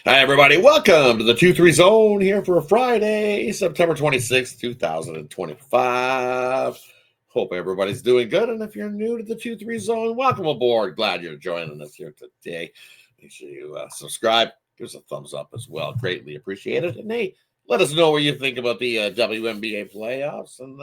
Hi, everybody. Welcome to the 2-3 Zone here for Friday, September 26th, 2025. Hope everybody's doing good. And if you're new to the 2-3 Zone, welcome aboard. Glad you're joining us here today. Make sure you subscribe. Give us a thumbs up as well. Greatly appreciated. And hey, let us know what you think about the WNBA playoffs and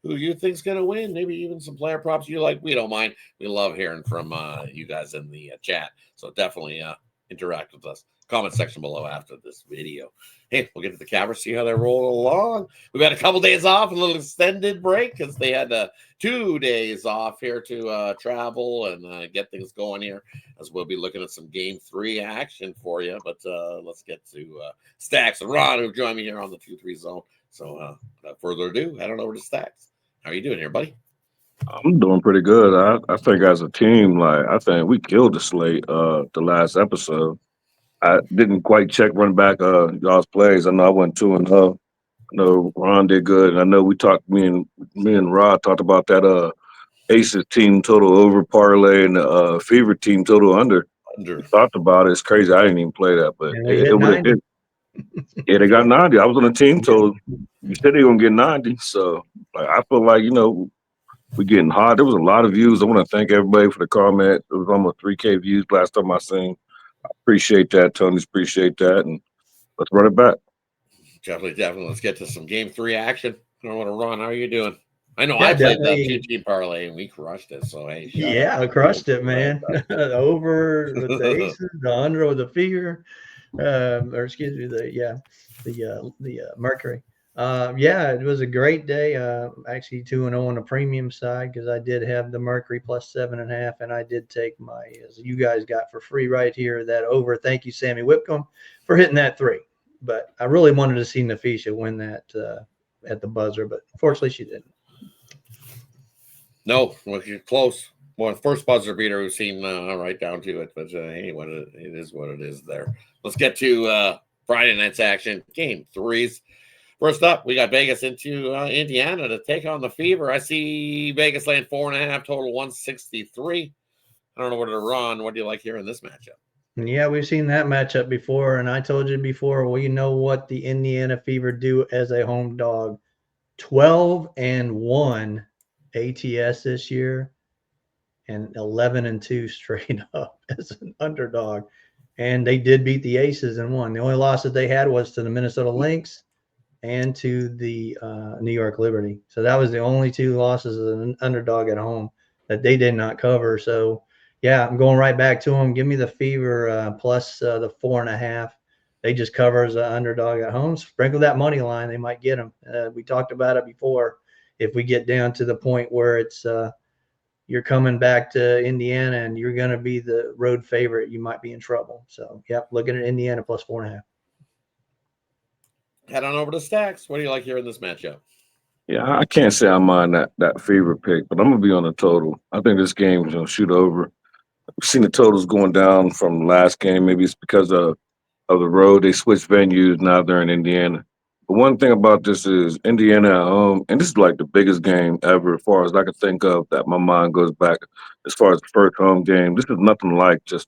who you think's going to win. Maybe even some player props you like. We don't mind. We love hearing from you guys in the chat. So definitely interact with us. Comment section below after this video. Hey, we'll get to the camera, see how they roll along. We've had a couple days off, a little extended break because they had 2 days off here to travel and get things going here, as we'll be looking at some Game 3 action for you. But let's get to Stacks and Ron, who joined me here on the 2-3 Zone. So without further ado, head on over to Stacks. How are you doing here, buddy? I'm doing pretty good. I think as a team, I think we killed the slate the last episode. I didn't quite check run back y'all's plays. I know I went 2-0. I know Ron did good. And I know we talked me and Rod talked about that Aces team total over parlay and the Fever team total under. We talked about it. It's crazy. I didn't even play that, but And they hit 90. Yeah, they got 90. I was on the team total. You said they were gonna get 90. So I feel like, we're getting hot. There was a lot of views. I want to thank everybody for the comment. It was almost 3K views last time I seen. I appreciate that, Tony. Appreciate that. And let's run it back. Definitely. Let's get to some Game 3 action. I don't want to run. How are you doing? I know Yeah, I played that definitely. 2-team parlay and we crushed it. So, hey, Yeah, I crushed it, man. Over with the aces, the under with the fever, or excuse me, the Mercury. Yeah, it was a great day. Actually 2-0 on the premium side because I did have the Mercury plus 7.5, and I did take my, as you guys got for free right here, that over. Thank you, Sammy Whipcomb, for hitting that 3. But I really wanted to see Nafisha win that at the buzzer, but unfortunately she didn't. No, well, you're close. Well, first buzzer beater we've seen right down to it. But anyway, it is what it is there. Let's get to Friday night's action. Game 3s. First up, we got Vegas into Indiana to take on the Fever. I see Vegas laying 4.5, total 163. I don't know where to run. What do you like here in this matchup? Yeah, we've seen that matchup before, and I told you before, well, you know what the Indiana Fever do as a home dog. 12-1 ATS this year and 11-2 straight up as an underdog. And they did beat the Aces and won. The only loss that they had was to the Minnesota Lynx and to the New York Liberty. So that was the only 2 losses as an underdog at home that they did not cover. So, yeah, I'm going right back to them. Give me the Fever plus the 4.5. They just cover as an underdog at home. Sprinkle that money line. They might get them. We talked about it before. If we get down to the point where it's you're coming back to Indiana and you're going to be the road favorite, you might be in trouble. So, yep, looking at Indiana plus 4.5. Head on over to Stacks. What do you like here in this matchup? Yeah, I can't say I mind that Fever pick, but I'm gonna be on the total. I think this game is gonna shoot over. We've seen the totals going down from the last game. Maybe it's because of the road. They switched venues. Now they're in Indiana. But one thing about this is Indiana at home, and this is like the biggest game ever as far as I can think of that my mind goes back as far as the first home game. This is nothing like just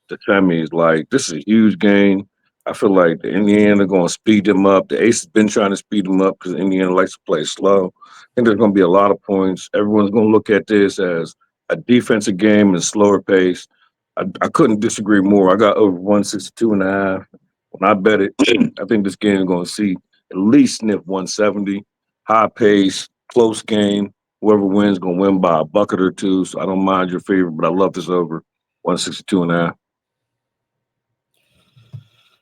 the semis. Like, this is a huge game. I feel like the Indiana going to speed them up. The Ace has been trying to speed them up because Indiana likes to play slow. I think there's going to be a lot of points. Everyone's going to look at this as a defensive game and slower pace. I couldn't disagree more. I got over 162.5. When I bet it, I think this game is going to see at least sniff 170. High pace, close game. Whoever wins going to win by a bucket or 2. So I don't mind your favorite, but I love this over 162.5.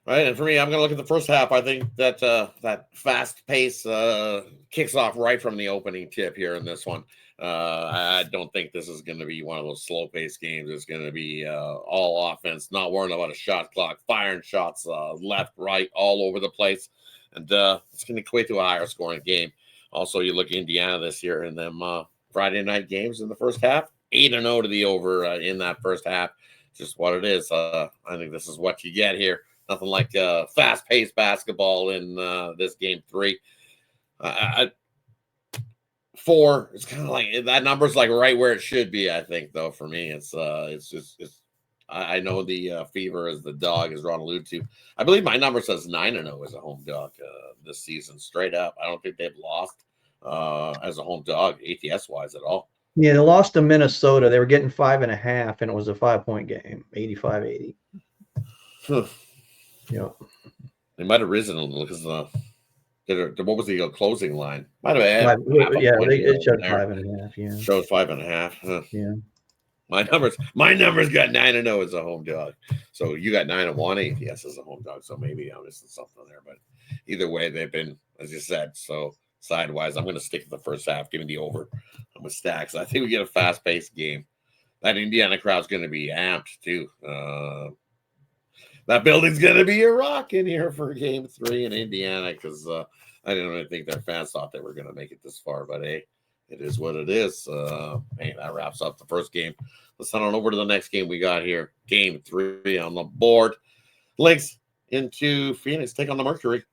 Right, and for me, I'm going to look at the first half. I think that that fast pace kicks off right from the opening tip here in this one. I don't think this is going to be one of those slow pace games. It's going to be all offense, not worrying about a shot clock, firing shots left, right, all over the place, and it's going to equate to a higher scoring game. Also, you look at Indiana this year in them Friday night games in the first half, 8-0 to the over in that first half. Just what it is. I think this is what you get here. Nothing like fast-paced basketball in this game 3. 4, it's kind of like that number's like right where it should be. I think though for me, it's I know the Fever is the dog, as Ron alluded to. I believe my number says 9-0 as a home dog this season, straight up. I don't think they've lost as a home dog, ATS wise, at all. Yeah, they lost to Minnesota. They were getting 5.5, and it was a 5-point game, 85-80. Yeah. They might have risen a little because what was the closing line? Might have had It showed 5.5. Yeah. Shows 5.5. Huh. Yeah. My numbers got 9-0 as a home dog. So you got 9-1 ATS as a home dog. So maybe I'm missing something there. But either way, they've been, as you said, so sidewise. I'm going to stick to the first half, giving the over. I'm with Stacks. I think we get a fast-paced game. That Indiana crowd's going to be amped too. That building's going to be a rock in here for Game 3 in Indiana because I didn't really think their fans thought they were going to make it this far. But hey, it is what it is. Hey, that wraps up the first game. Let's head on over to the next game we got here. Game 3 on the board. Lynx into Phoenix, take on the Mercury.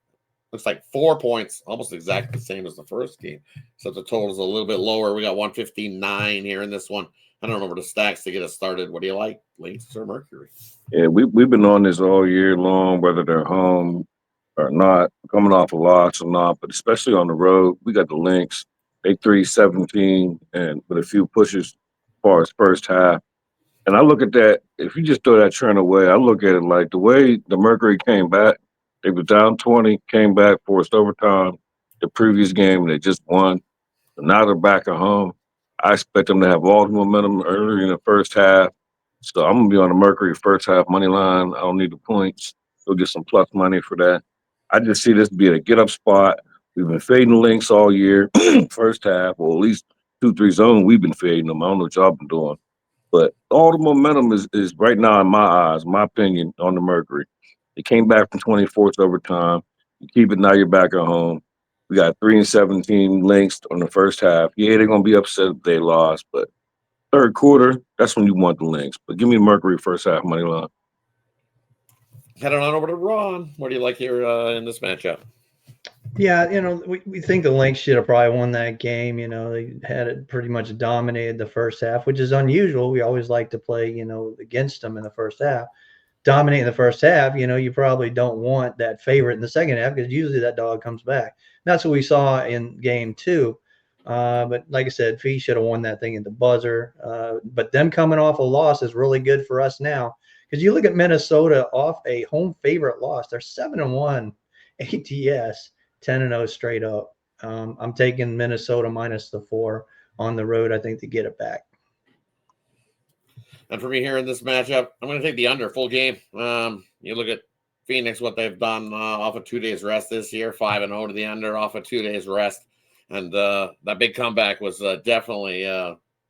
Looks like 4 points, almost exactly the same as the first game. So the total's a little bit lower. We got 159 here in this one. I don't know where the Stacks to get us started. What do you like, Lynx or Mercury? Yeah, we've been on this all year long, whether they're home or not, coming off a loss or not, but especially on the road, we got the Lynx. They 3-17 and with a few pushes as far as first half. And I look at that, if you just throw that trend away, I look at it like the way the Mercury came back, they were down 20, came back, forced overtime. The previous game, they just won. Now they're back at home. I expect them to have all the momentum early in the first half. So I'm going to be on the Mercury first half money line. I don't need the points. Go get some plus money for that. I just see this being a get-up spot. We've been fading the Lynx all year, first half, or at least 2-3 zone. We've been fading them. I don't know what y'all been doing. But all the momentum is right now, in my eyes, my opinion, on the Mercury. They came back from 24th overtime. You keep it now, you're back at home. We got 3-17 Lynx on the first half. Yeah, they're going to be upset if they lost, but third quarter, that's when you want the Lynx. But give me the Mercury first half money line. Heading on over to Ron. What do you like here in this matchup? Yeah, we think the Lynx should have probably won that game. They had it pretty much dominated the first half, which is unusual. We always like to play, against them in the first half. Dominating the first half, you probably don't want that favorite in the second half because usually that dog comes back. That's what we saw in Game 2. But like I said, Fee should have won that thing at the buzzer. But them coming off a loss is really good for us now because you look at Minnesota off a home favorite loss. They're 7-1 ATS, 10-0 straight up. I'm taking Minnesota minus the 4 on the road. I think to get it back. And for me here in this matchup, I'm going to take the under full game. You look at Phoenix, what they've done off of 2 days rest this year, 5-0 to the under off of 2 days rest. And that big comeback was definitely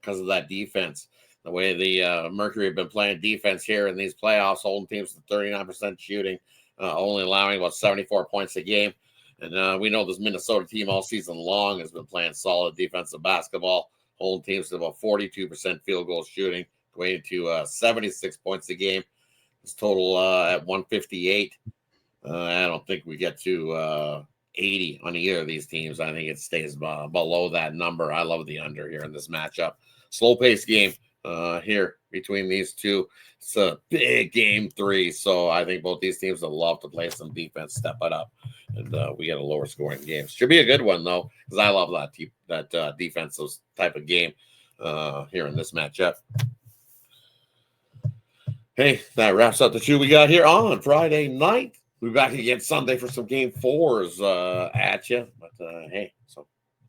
because of that defense. The way the Mercury have been playing defense here in these playoffs, holding teams to 39% shooting, only allowing about 74 points a game. And we know this Minnesota team all season long has been playing solid defensive basketball, holding teams to about 42% field goal shooting, going to 76 points a game. This total at 158. I don't think we get to 80 on either of these teams. I think it stays below that number. I love the under here in this matchup. Slow-paced game here between these two. It's a big Game 3, so I think both these teams would love to play some defense, step it up, and we get a lower scoring game. Should be a good one, though, because I love that defensive type of game here in this matchup. Hey, that wraps up the 2 we got here on Friday night. We'll be back again Sunday for some Game 4s at you. But, hey, so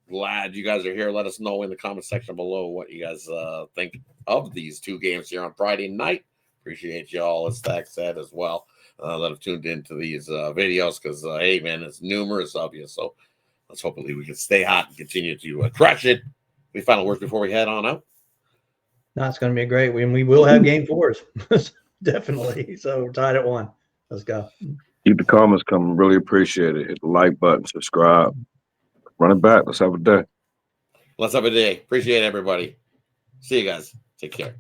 glad you guys are here. Let us know in the comment section below what you guys think of these 2 games here on Friday night. Appreciate you all, as Stack said, as well, that have tuned into these videos because, hey, man, it's numerous of you. So let's hopefully we can stay hot and continue to crush it. Any final words before we head on out? No, it's going to be a great one. We will have Game 4s. Definitely. So we're tied at 1. Let's go. Keep the comments coming. Really appreciate it. Hit the like button, subscribe. Run it back. Let's have a day. Let's have a day. Appreciate everybody. See you guys. Take care.